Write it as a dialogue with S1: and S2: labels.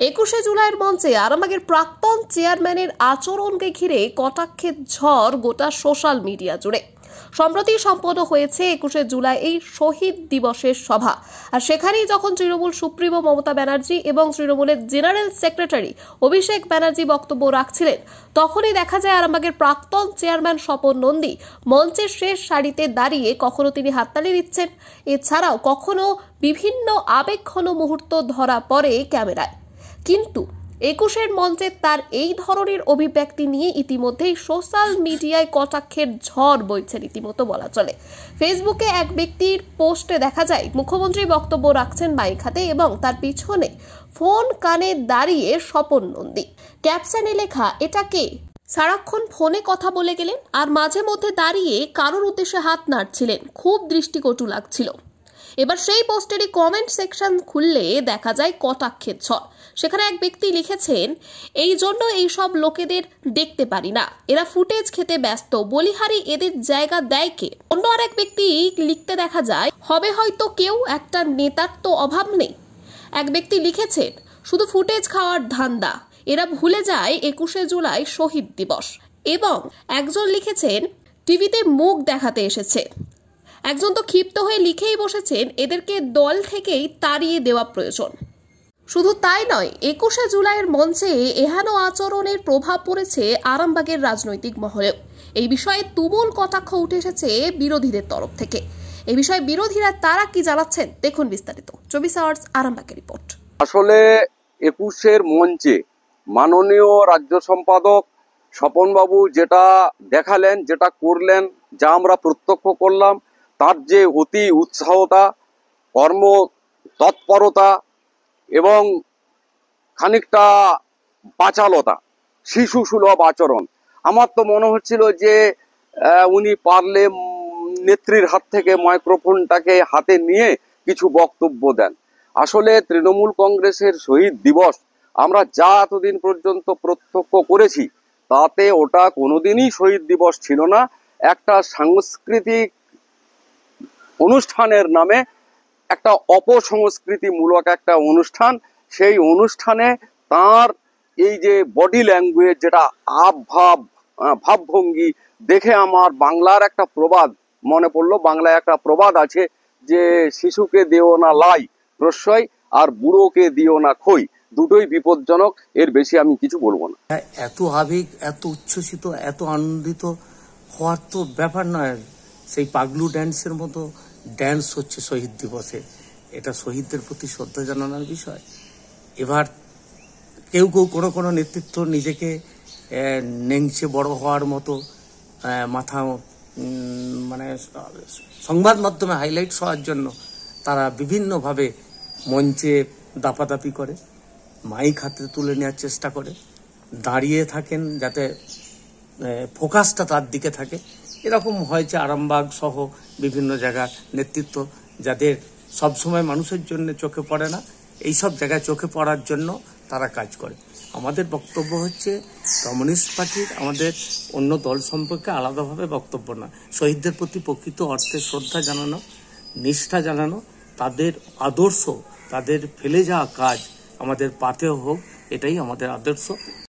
S1: 21শে জুলাইয়ের মঞ্চে আরামবাগের প্রাক্তন চেয়ারম্যানের আচরণকে ঘিরে কটাক্ষের ঝড় গোটা সোশ্যাল মিডিয়া জুড়ে। সম্প্রতি সম্পন্ন হয়েছে 21শে জুলাই এই শহীদ দিবসের সভা, আর সেখানেই যখন তৃণমূল সুপ্রিমো মমতা ব্যানার্জি এবং তৃণমূলের জেনারেল সেক্রেটারি অভিষেক ব্যানার্জি বক্তব্য রাখছিলেন, তখনই দেখা যায় আরামবাগের প্রাক্তন চেয়ারম্যান স্বপন নন্দী মঞ্চের শেষ সারিতে দাঁড়িয়ে কখনো তিনি হাততালি দিচ্ছেন, এছাড়াও কখনো বিভিন্ন আবেগঘন মুহূর্ত ধরা পড়ে ক্যামেরায়। কিন্তু 21-এর মঞ্চে তার এই ধরনের অভিব্যক্তি নিয়ে ইতিমধ্যেই সোশ্যাল মিডিয়ায় কটাক্ষের ঝড় বইছে রীতিমতো বলা চলে। ফেসবুকে এক ব্যক্তির পোস্টে দেখা যায় মুখ্যমন্ত্রী বক্তব্য রাখছেন মাইক হাতে এবং তার পিছনে ফোন কানে দাঁড়িয়ে স্বপন নন্দী। ক্যাপশনে লেখা, এটা কে? সারাক্ষণ ফোনে কথা বলে গেলেন আর মাঝে মধ্যে দাঁড়িয়ে কারোর উদ্দেশ্যে হাত নাড়ছিলেন, খুব দৃষ্টিকটু লাগছিল। এবার সেই পোস্টেরই কমেন্ট সেকশন খুললে দেখা যায় কটাক্ষের ঝড়। সেখানে এক ব্যক্তি লিখেছেন, এই জন্য এইসব লোকেদের দেখতে পারি না, এরা ফুটেজ খেতে ব্যস্ত, বলিহারি এদের জায়গা দেয় কে? অন্য আর এক ব্যক্তি লিখতে দেখা যায়, হবে হয়তো কেউ, একটা নেতার তো অভাব নেই। এক ব্যক্তি লিখেছেন, শুধু ফুটেজ খাওয়ার ধান্দা, এরা ভুলে যায় 21শে জুলাই শহীদ দিবস। এবং একজন লিখেছেন, টিভিতে মুখ দেখাতে এসেছে। একজন তো ক্ষিপ্ত হয়ে লিখেই বসেছেন, এদেরকে দল থেকেই তাড়িয়ে দেওয়া প্রয়োজন। শুধু তাই নয়, 21শে জুলাইয়ের মঞ্চে এহেন আচরণের প্রভাব পড়েছে আরামবাগের রাজনৈতিক মহলেও। এই বিষয়ে তুমুল কটাক্ষ উঠে এসেছে বিরোধীদের তরফ থেকে। এই বিষয়ে বিরোধীরা তারা কি জানাচ্ছেন দেখুন বিস্তারিত। 24 আওয়ার্স আরামবাগের রিপোর্ট।
S2: আসলে 21-এর মঞ্চে মাননীয় রাজ্য সম্পাদক স্বপনবাবু যেটা দেখালেন, যেটা করলেন, যা আমরা প্রত্যক্ষ করলাম, তার যে অতি উৎসাহতা, কর্ম তৎপরতা এবং খানিকটা বাচালতা, শিশু সুলভ আচরণ, আমার তো মনে হচ্ছিল যে উনি পারলে নেত্রীর হাত থেকে মাইক্রোফোনটাকে হাতে নিয়ে কিছু বক্তব্য দেন। আসলে তৃণমূল কংগ্রেসের শহীদ দিবস আমরা যা এতদিন পর্যন্ত প্রত্যক্ষ করেছি, তাতে ওটা কোনোদিনই শহীদ দিবস ছিল না। একটা সাংস্কৃতিক অনুষ্ঠানের নামে একটা অপসংস্কৃতিমূলক একটা অনুষ্ঠান। সেই অনুষ্ঠানে তার এই যে বডি ল্যাঙ্গুয়েজ, যেটা ভাবভঙ্গি দেখে আমার বাংলার একটা প্রবাদ মনে পড়লো। বাংলায় একটা প্রবাদ আছে যে, শিশুকে দিও না লাই প্রশ্রয়, আর বুড়োকে দিও না খই, দুটোই বিপজ্জনক। এর বেশি আমি কিছু বলবো না।
S3: এত আবেগ, এত উচ্ছ্বসিত, এত আনন্দিত হওয়ার তো ব্যাপার নয়। সেই পাগলু ড্যান্সের মতো ড্যান্স হচ্ছে শহীদ দিবসে। এটা শহীদদের প্রতি শ্রদ্ধা জানানোর বিষয়। এবার কেউ কেউ কোনো নেতৃত্ব নিজেকে নেংচে বড় হওয়ার মতো মাথা মানে সংবাদ মাধ্যমে হাইলাইটস হওয়ার জন্য তারা বিভিন্নভাবে মঞ্চে দাপাদাপি করে, মাইক হাতে তুলে নেওয়ার চেষ্টা করে, দাঁড়িয়ে থাকেন যাতে ফোকাসটা তার দিকে থাকে। এরকম হয়েছে আরামবাগ সহ বিভিন্ন জায়গার নেতৃত্ব, যাদের সবসময় মানুষের জন্য চোখে পড়ে না, এইসব জায়গায় চোখে পড়ার জন্য তারা কাজ করে। আমাদের বক্তব্য হচ্ছে, কমিউনিস্ট পার্টির আমাদের অন্য দল সম্পর্কে আলাদাভাবে বক্তব্য না, শহীদদের প্রতি প্রকৃত অর্থে শ্রদ্ধা জানানো, নিষ্ঠা জানানো, তাদের আদর্শ, তাদের ফেলে যাওয়া কাজ আমাদের পাথেয় হোক, এটাই আমাদের আদর্শ।